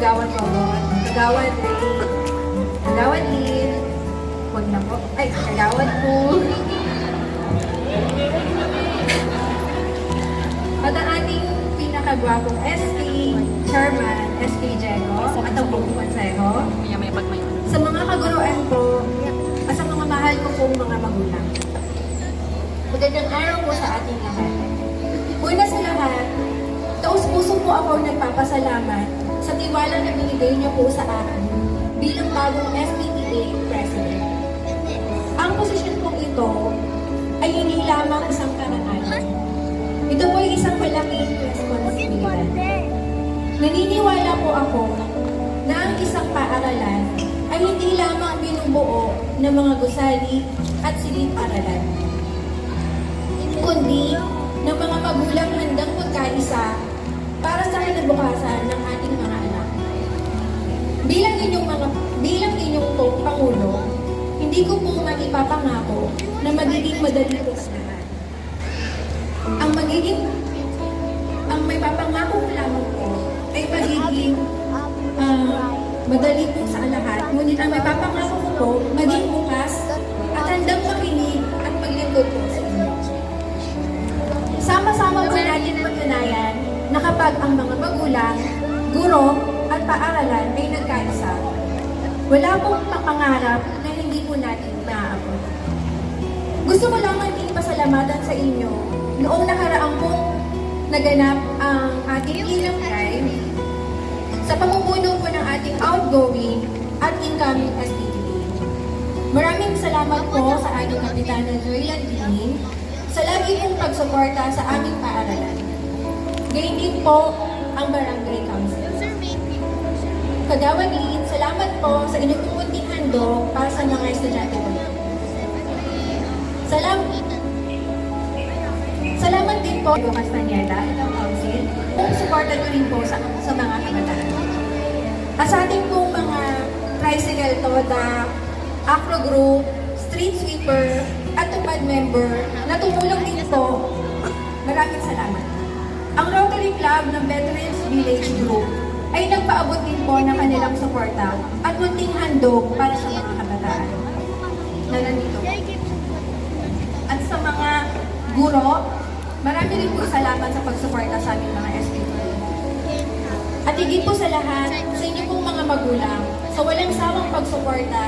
Kagawad Robot, Kagawad Ray, Kagawad Lynn, huwag na po, ay, Kagawad po. At ang ating pinakagwapong SK Chairman, SK Jego, at ang buong konseho. Sa mga kaguruan po, at sa mga mahal ko pong mga magulang. Magandang araw po sa ating lahat. Una sa lahat, taus-puso po ako nagpapasalamat sa tiwala na binigay niyo po sa akin bilang bagong SPTA President. Ang posisyon pong ito ay hindi lamang isang karangalan. Ito po ay isang malaking responsibilidad. Naniniwala po ako na ang isang paaralan ay hindi lamang binubuo ng mga gusali at silid-aralan, kundi ng mga magulang handang magkaisa para sa kinabukasan ng ating mga anak. Bilang inyong Pangulo, hindi ko po maipapangako na magiging madali po sa lahat. Ang may papangako ko lamang po ay magiging madali po sa lahat. Ngunit ang may papangako ko po, maging bukas at handang makinig at maglingkod po sa inyo. Sama-sama po natin patunayan na kapag ang mga magulang, guro at paaralan ay nagkaisa, wala pong pangarap na hindi po natin maaabot. Gusto ko lamang din pasalamatan sa inyo noong nakaraang pong naganap ang ating ilang drive sa pamumuno po ng ating outgoing at incoming SPTA. Maraming salamat po sa ating Kapitana Joy Landini sa lagi pong pagsuporta sa aming paaralan. Gayun din po ang Barangay Council. Kagawad Lynn, salamat po sa inyong munting handog para sa mga estudyante po. Salamat din po sa Castaneda at ang Council kung suporta nyo rin po sa mga kabataan. At sa ating pong mga tricycle toda, acro group, street sweeper, at tupad member na tumulong din po, maraming salamat. Ang Rotary Club ng Veterans Village Group ay nagpaabot din po ng kanilang suporta at munting handog para sa mga kabataan na nandito. At sa mga guro, marami rin po salamat sa pagsuporta sa aming mga SPTA. At higit po sa lahat, sa inyo pong mga magulang, sa walang sawang pagsuporta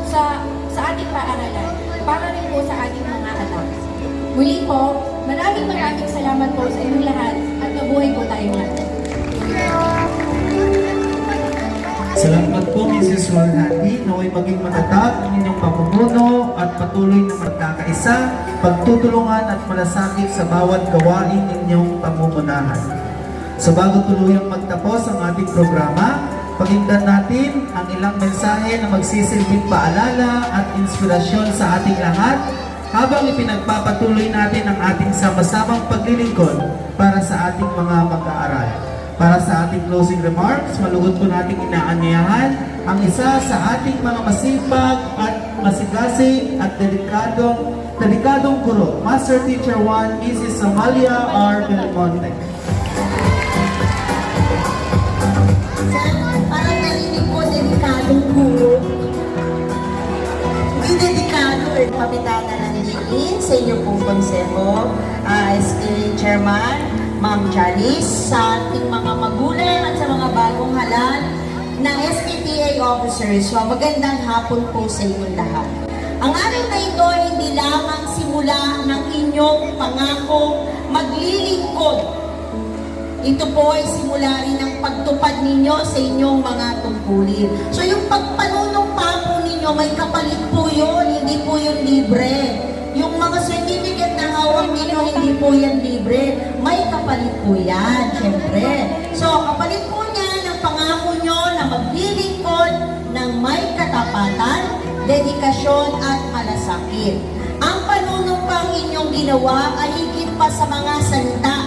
sa ating paaralan, para rin po sa ating mga anak. Muli po, maraming salamat po sa inyong lahat at mabuhay po tayong lahat. Salamat po, Mrs. Rolhandi, naway maging matatag ang inyong pamumuno at patuloy na magkakaisa, pagtutulungan at malasakit sa bawat gawain inyong pamumunahan. Sa bago tuluyang magtapos ang ating programa, pakinggan natin ang ilang mensahe na magsisilbing paalala at inspirasyon sa ating lahat habang ipinagpapatuloy natin ang ating sama-samang paglilingkod para sa ating mga mag-aaral. Para sa ating closing remarks, malugod po nating inaanyayahan ang isa sa ating mga masipag at masigasig at delikadong guro, Master Teacher 1, Mrs. Amalia R. Belmonte. Parang narinig ko, delikadong guro. Hindi delikado eh. Kapitana Landini, sa inyo pong konseho, SK Chairman, Ma'am Janice, sa ating mga magulang at sa mga bagong halal na SPTA officers. So, magandang hapon po sa inyong lahat. Ang araw na ito ay hindi lamang simula ng inyong pangako maglilingkod. Ito po ay simula rin ng pagtupad ninyo sa inyong mga tungkulin. So, yung pagpanunumpa po ninyo, may kapalit po yun, hindi po yun libre. Yung mga certificate na hawak ninyo, hindi po yan libre. May kapalit po yan, syempre. So, kapalit po niya ng pangako nyo na maglilingkod ng may katapatan, dedikasyon at malasakit. Ang panunumpang inyong ginawa ay higit pa sa mga salita.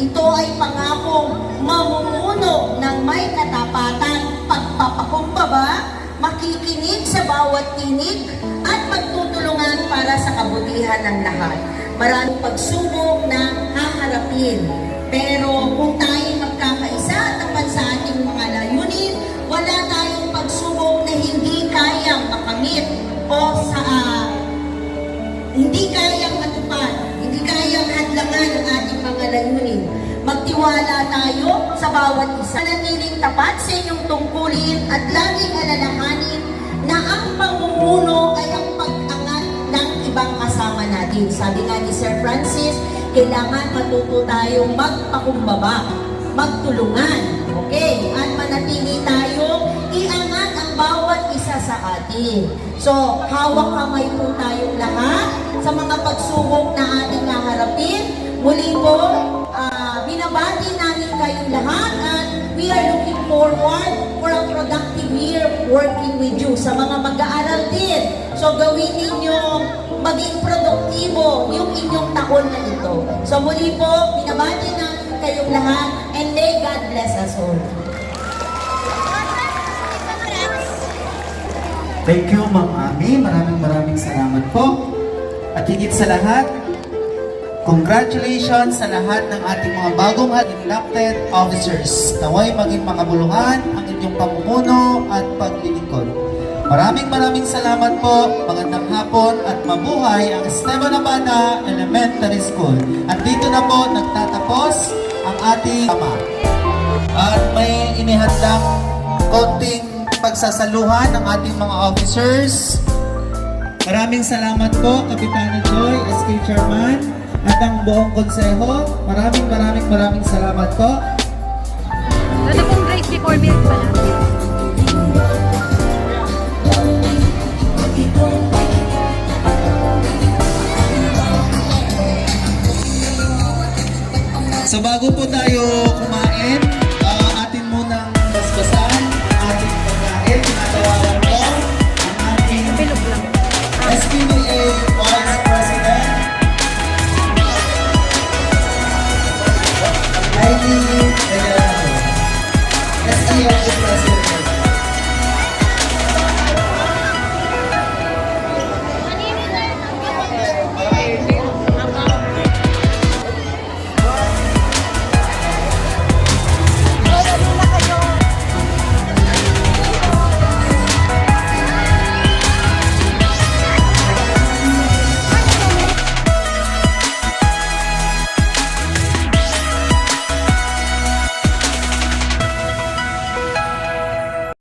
Ito ay pangakong mamumuno ng may katapatan, pagpapakumbaba, makikinig sa bawat tinig, at magtutulungan para sa kabutihan ng lahat. Maraming pagsubok na haharapin. Pero kung tayo magkakaisa at tapat sa ating mga layunin, layunin. Magtiwala tayo sa bawat isa. Nanatiling tapat sa inyong tungkulin at laging alalahanin na ang pamumuno ay ang pag-angat ng ibang kasama natin. Sabi nga ni Sir Francis, kailangan matuto tayong magpakumbaba, magtulungan, okay? At manatili tayong iangat ang bawat isa sa atin. So, hawak kamay po tayong lahat sa mga pagsubok na ating naharapin. Muli po, binabati namin kayong lahat at we are looking forward for a productive year working with you sa mga mag-aaral din. So, gawin ninyo maging produktibo yung inyong taon na ito. So, muli po, binabati namin kayong lahat and may God bless us all. Thank you, Ma'am Ami. Maraming salamat po. At higit sa lahat, congratulations sa lahat ng ating mga bagong elected officers. Naway maging makabuluhan ang inyong pamumuno at paglilingkod. Maraming salamat po. Magandang hapon at mabuhay ang Esteban Abada Elementary School. At dito na po nagtatapos ang ating tama. At may inihandang konting pagsasaluhan ng ating mga officers. Maraming salamat po, Kapitana Joy, SK Chairman, at ang buong konseho. Maraming salamat po. Ano pong grace before meal pala? So bago po tayo kumain,